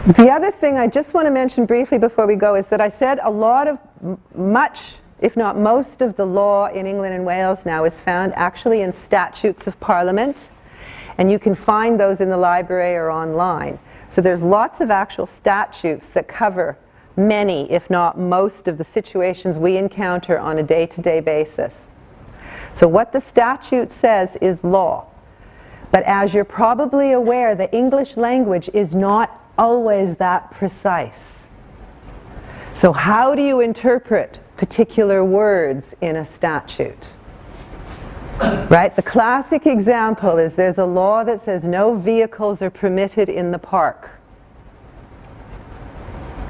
The other thing I just want to mention briefly before we go is that I said a lot of, much, if not most of the law in England and Wales now is found actually in statutes of Parliament, and you can find those in the library or online. So there's lots of actual statutes that cover many, if not most, of the situations we encounter on a day-to-day basis. So what the statute says is law. But as you're probably aware, the English language is not always that precise. So how do you interpret particular words in a statute? Right? The classic example is there's a law that says no vehicles are permitted in the park.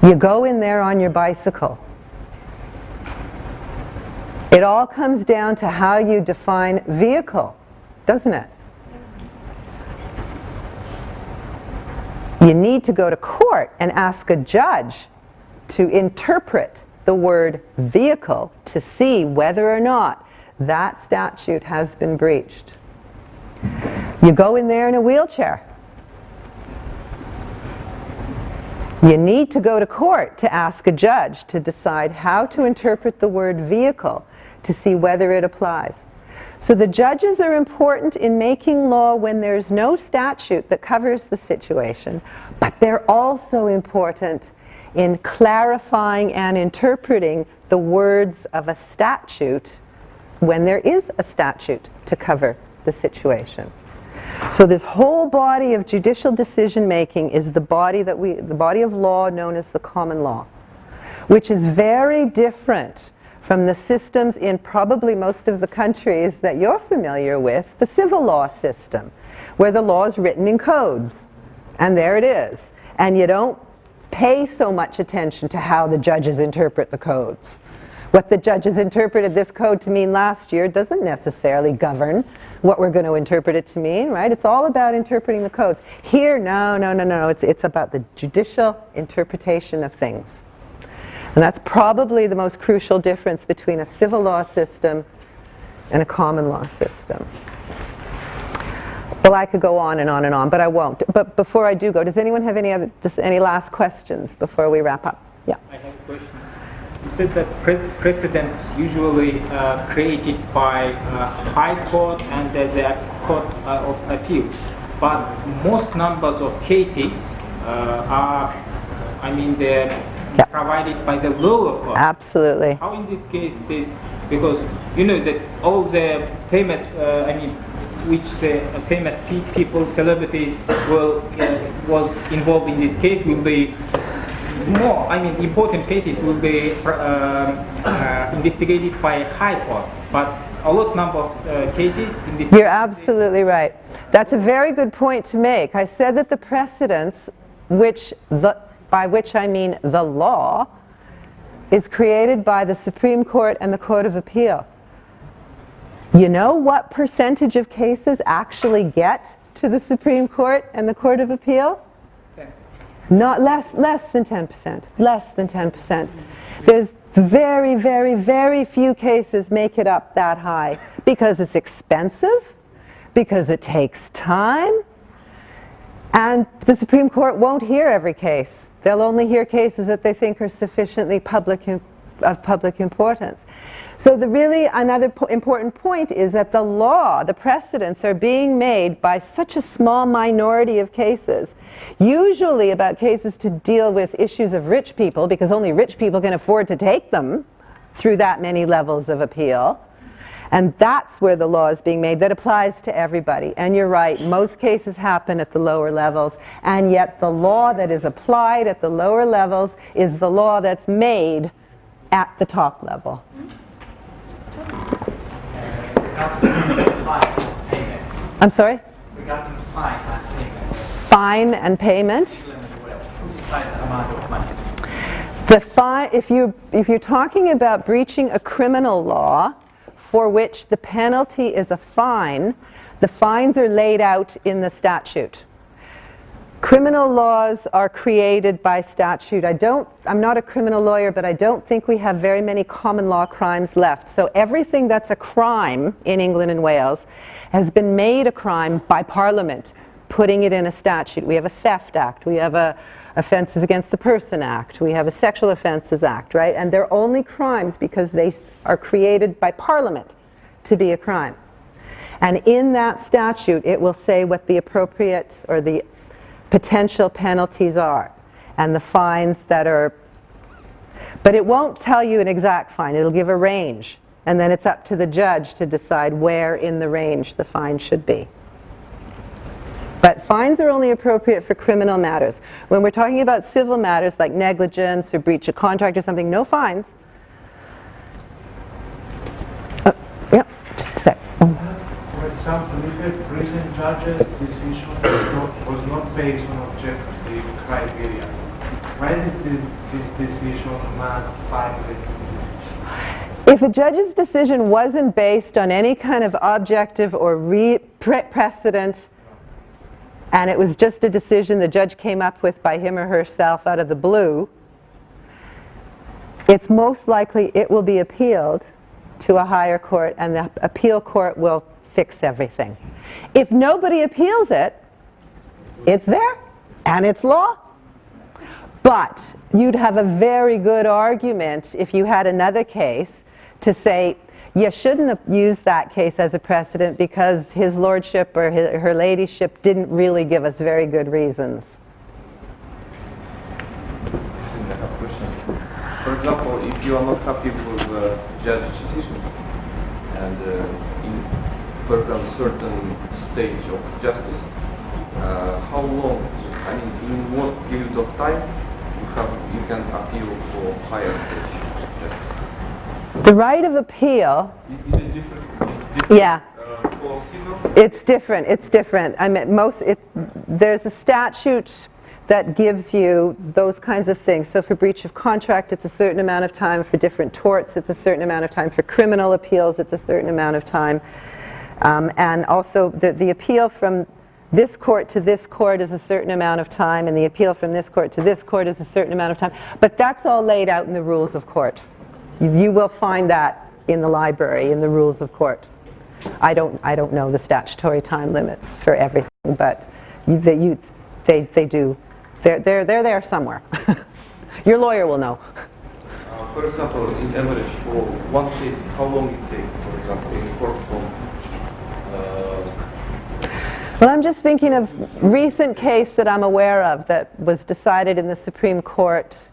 You go in there on your bicycle. It all comes down to how you define vehicle, doesn't it? You need to go to court and ask a judge to interpret the word vehicle to see whether or not that statute has been breached. You go in there in a wheelchair. You need to go to court to ask a judge to decide how to interpret the word vehicle to see whether it applies. So the judges are important in making law when there's no statute that covers the situation, but they're also important in clarifying and interpreting the words of a statute when there is a statute to cover the situation. So this whole body of judicial decision making is the body of law known as the common law, which is very different from the systems in probably most of the countries that you're familiar with, the civil law system, where the law is written in codes, and there it is. And you don't pay so much attention to how the judges interpret the codes. What the judges interpreted this code to mean last year doesn't necessarily govern what we're going to interpret it to mean, right? It's all about interpreting the codes. Here, no. It's about the judicial interpretation of things. And that's probably the most crucial difference between a civil law system and a common law system. Well, I could go on and on and on, but I won't. But before I do go, does anyone have any last questions before we wrap up? Yeah. I have a question. You said that precedents usually created by High Court and the Court of Appeal, but most numbers of cases are, they're provided by the lower court. Absolutely. How in this case is, because you know that all the famous, which the famous people, celebrities was involved in this case will be more, important cases will be investigated by High Court, but a lot number of cases in this. You're absolutely right. That's a very good point to make. I said that the precedents, by which I mean the law, is created by the Supreme Court and the Court of Appeal. You know what percentage of cases actually get to the Supreme Court and the Court of Appeal? 10%. Not less than 10%. Less than 10%. There's very, very, very few cases make it up that high because it's expensive, because it takes time, and the Supreme Court won't hear every case. They'll only hear cases that they think are sufficiently of public importance. So another important point is that the law, the precedents are being made by such a small minority of cases, usually about cases to deal with issues of rich people, because only rich people can afford to take them through that many levels of appeal. And that's where the law is being made that applies to everybody. And you're right, most cases happen at the lower levels, and yet the law that is applied at the lower levels is the law that's made at the top level. I'm sorry? Regarding fine and payment. Fine and payment? Who decides the amount of money? The fine, if you're talking about breaching a criminal law for which the penalty is a fine, the fines are laid out in the statute. Criminal laws are created by statute. I'm not a criminal lawyer, but I don't think we have very many common law crimes left. So everything that's a crime in England and Wales has been made a crime by Parliament putting it in a statute. We have a Theft Act, we have a Offenses Against the Person Act, we have a Sexual Offenses Act, right? And they're only crimes because they are created by Parliament to be a crime. And in that statute, it will say what the appropriate or the potential penalties are and the fines that are, but it won't tell you an exact fine. It'll give a range, and then it's up to the judge to decide where in the range the fine should be. But fines are only appropriate for criminal matters. When we're talking about civil matters like negligence or breach of contract or something, no fines. Yep, just a sec. For example, if a recent judge's decision was not based on objective criteria, why is this decision must timely decision? If a judge's decision wasn't based on any kind of objective or precedent, and it was just a decision the judge came up with by him or herself out of the blue, it's most likely it will be appealed to a higher court, and the appeal court will fix everything. If nobody appeals it, it's there, and it's law. But you'd have a very good argument if you had another case to say, you shouldn't have used that case as a precedent because his lordship or her ladyship didn't really give us very good reasons. I have a question. For example, if you are not happy with the judge's decision and in further certain stage of justice, how long, I mean, in what period of time you can appeal for higher stage? The right of appeal, Is it different? yeah. For civil? It's different. It's different. I mean, there's a statute that gives you those kinds of things. So for breach of contract, it's a certain amount of time. For different torts, it's a certain amount of time. For criminal appeals, it's a certain amount of time. And also, the appeal from this court to this court is a certain amount of time, and the appeal from this court to this court is a certain amount of time. But that's all laid out in the rules of court. You will find that in the library, in the rules of court. I don't know the statutory time limits for everything, but they do. They're there somewhere. Your lawyer will know. For example, in average, for one case, how long it takes, for example, in court from Well, I'm just thinking of recent case that I'm aware of that was decided in the Supreme Court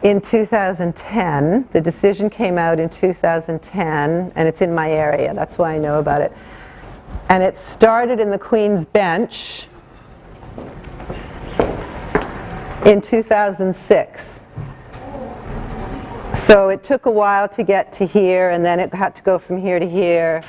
in 2010. The decision came out in 2010, and it's in my area. That's why I know about it. And it started in the Queen's Bench in 2006. So it took a while to get to here, and then it had to go from here to here.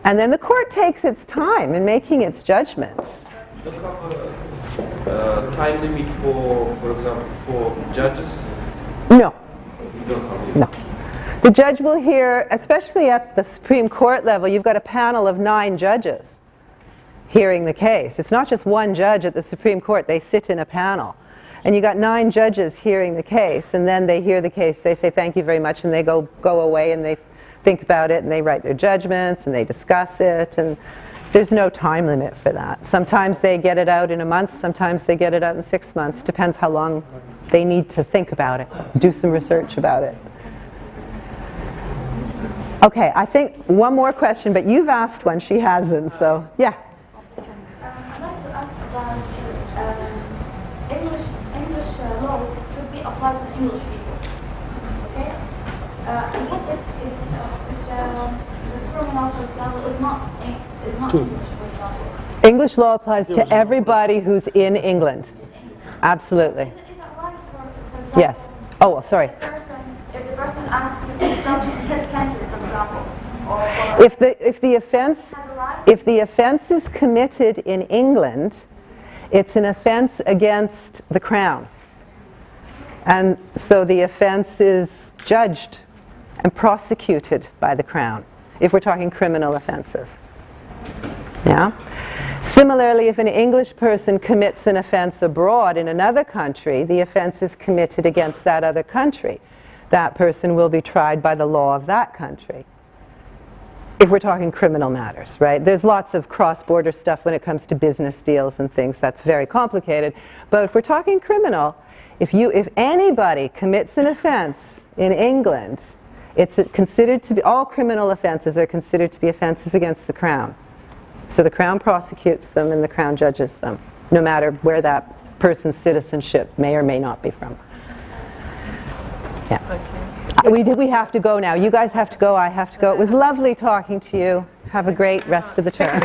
And then the court takes its time in making its judgment. You don't have a time limit for example, for judges? No. You don't have it? No. The judge will hear, especially at the Supreme Court level, you've got a panel of 9 judges hearing the case. It's not just one judge at the Supreme Court. They sit in a panel. And you've got 9 judges hearing the case, and then they hear the case, they say thank you very much, and they go away and they think about it, and they write their judgments, and they discuss it, and there's no time limit for that. Sometimes they get it out in a month, sometimes they get it out in 6 months. Depends how long they need to think about it, do some research about it. Okay, I think one more question, but you've asked one, she hasn't, so yeah. I'd like to ask about English law should be applied to English people. Okay? And what if the criminal, for example, is not English, for example? English law applies to everybody who's in England. Absolutely. Is that right for example? Yes. Oh, sorry. If the person acts with the judge in his country, for example, or If the offense has a right? If the offense is committed in England, it's an offense against the Crown. And so the offense is judged and prosecuted by the Crown, if we're talking criminal offenses. Yeah? Similarly, if an English person commits an offense abroad in another country, the offense is committed against that other country. That person will be tried by the law of that country. if we're talking criminal matters, right? There's lots of cross-border stuff when it comes to business deals and things. That's very complicated. But if we're talking criminal, if anybody commits an offense in England, it's considered to be, all criminal offenses are considered to be offenses against the Crown. So the Crown prosecutes them and the Crown judges them, no matter where that person's citizenship may or may not be from. Yeah. We have to go now. You guys have to go, I have to go. It was lovely talking to you. Have a great rest of the term.